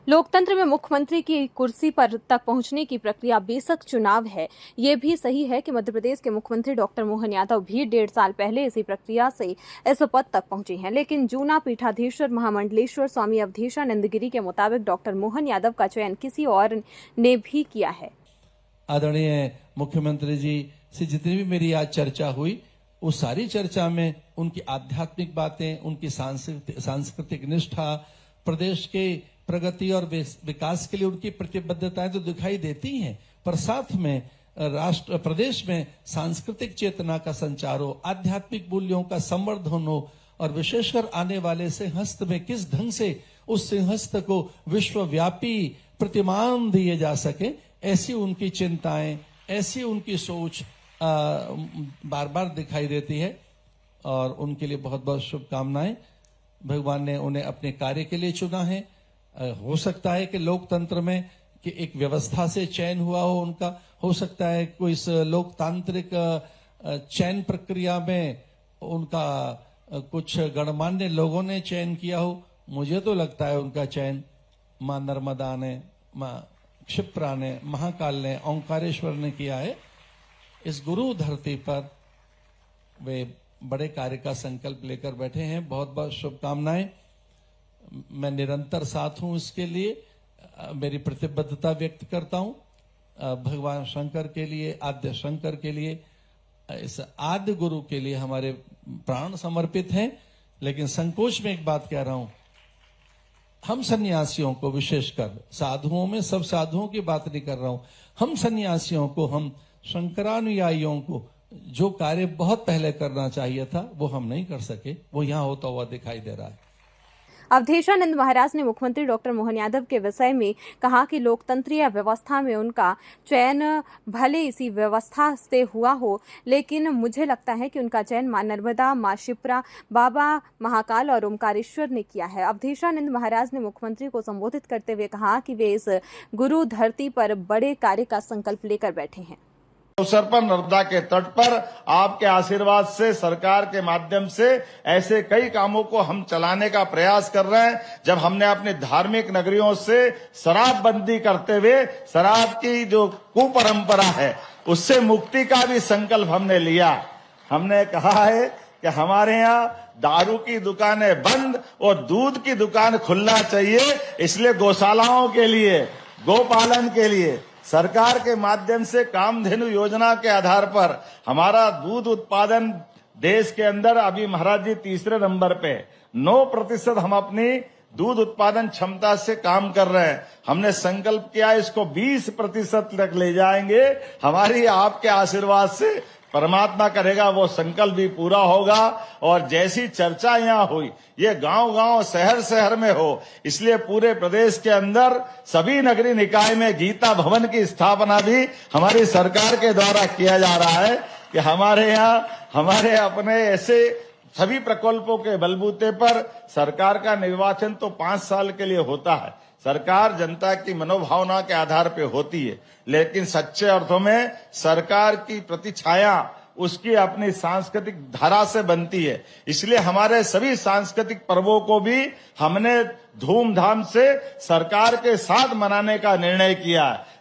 लोकतंत्र में मुख्यमंत्री की कुर्सी पर तक पहुंचने की प्रक्रिया बेशक चुनाव है। ये भी सही है कि मध्य प्रदेश के मुख्यमंत्री डॉक्टर मोहन यादव भी 1.5 साल पहले इसी प्रक्रिया से इस पद तक पहुंचे हैं। लेकिन जूना पीठाधीश्वर महामंडलेश्वर स्वामी अवधेशानंद गिरी के मुताबिक डॉक्टर मोहन यादव का चयन किसी और ने भी किया है। आदरणीय मुख्यमंत्री जी से जितनी भी मेरी आज चर्चा हुई, उस सारी चर्चा में उनकी आध्यात्मिक बातें, उनकी सांस्कृतिक निष्ठा, प्रदेश के प्रगति और विकास के लिए उनकी प्रतिबद्धताएं तो दिखाई देती हैं, पर साथ में प्रदेश में सांस्कृतिक चेतना का संचार हो, आध्यात्मिक मूल्यों का संवर्धन हो और विशेषकर आने वाले सिंहस्थ में किस ढंग से उस सिंहस्थ को विश्वव्यापी प्रतिमान दिए जा सके, ऐसी उनकी चिंताएं, ऐसी उनकी सोच बार बार दिखाई देती है और उनके लिए बहुत बहुत शुभकामनाएं। भगवान ने उन्हें अपने कार्य के लिए चुना है। हो सकता है कि लोकतंत्र में कि एक व्यवस्था से चयन हुआ हो उनका, हो सकता है कोई इस लोकतांत्रिक चयन प्रक्रिया में उनका कुछ गणमान्य लोगों ने चयन किया हो। मुझे तो लगता है उनका चयन मां नर्मदा ने, मां क्षिप्रा ने, महाकाल ने, ओंकारेश्वर ने किया है। इस गुरु धरती पर वे बड़े कार्य का संकल्प लेकर बैठे हैं। बहुत बहुत शुभकामनाएं। मैं निरंतर साथ हूं, इसके लिए मेरी प्रतिबद्धता व्यक्त करता हूं। भगवान शंकर के लिए, आद्य शंकर के लिए, इस आद्य गुरु के लिए हमारे प्राण समर्पित हैं। लेकिन संकोच में एक बात कह रहा हूं, हम सन्यासियों को, विशेषकर साधुओं में, सब साधुओं की बात नहीं कर रहा हूं, हम सन्यासियों को, हम शंकरानुयायियों को जो कार्य बहुत पहले करना चाहिए था वो हम नहीं कर सके, वो यहां होता हुआ दिखाई दे रहा है। अवधेशानंद महाराज ने मुख्यमंत्री डॉक्टर मोहन यादव के विषय में कहा कि लोकतंत्रीय व्यवस्था में उनका चयन भले इसी व्यवस्था से हुआ हो, लेकिन मुझे लगता है कि उनका चयन मां नर्मदा, मां क्षिप्रा, बाबा महाकाल और ओंकारेश्वर ने किया है। अवधेशानंद महाराज ने मुख्यमंत्री को संबोधित करते हुए कहा कि वे इस गुरु धरती पर बड़े कार्य का संकल्प लेकर बैठे हैं। अवसर पर नर्मदा के तट पर आपके आशीर्वाद से, सरकार के माध्यम से ऐसे कई कामों को हम चलाने का प्रयास कर रहे हैं। जब हमने अपनी धार्मिक नगरियों से शराबबंदी करते हुए शराब की जो कुपरंपरा है उससे मुक्ति का भी संकल्प हमने लिया। हमने कहा है कि हमारे यहाँ दारू की दुकानें बंद और दूध की दुकान खुलना चाहिए। इसलिए गौशालाओं के लिए, गोपालन के लिए सरकार के माध्यम से कामधेनु योजना के आधार पर हमारा दूध उत्पादन देश के अंदर अभी महाराज जी तीसरे नंबर पे 9% हम अपनी दूध उत्पादन क्षमता से काम कर रहे हैं। हमने संकल्प किया इसको 20% तक ले जाएंगे। हमारी आपके आशीर्वाद से परमात्मा करेगा वो संकल्प भी पूरा होगा। और जैसी चर्चा यहाँ हुई ये गांव-गांव, शहर-शहर में हो, इसलिए पूरे प्रदेश के अंदर सभी नगरीय निकाय में गीता भवन की स्थापना भी हमारी सरकार के द्वारा किया जा रहा है कि हमारे यहाँ हमारे अपने ऐसे सभी प्रकल्पों के बलबूते पर सरकार का निर्वाचन तो 5 साल के लिए होता है। सरकार जनता की मनोभावना के आधार पे होती है, लेकिन सच्चे अर्थों में सरकार की प्रतिछाया उसकी अपनी सांस्कृतिक धारा से बनती है। इसलिए हमारे सभी सांस्कृतिक पर्वों को भी हमने धूमधाम से सरकार के साथ मनाने का निर्णय किया है।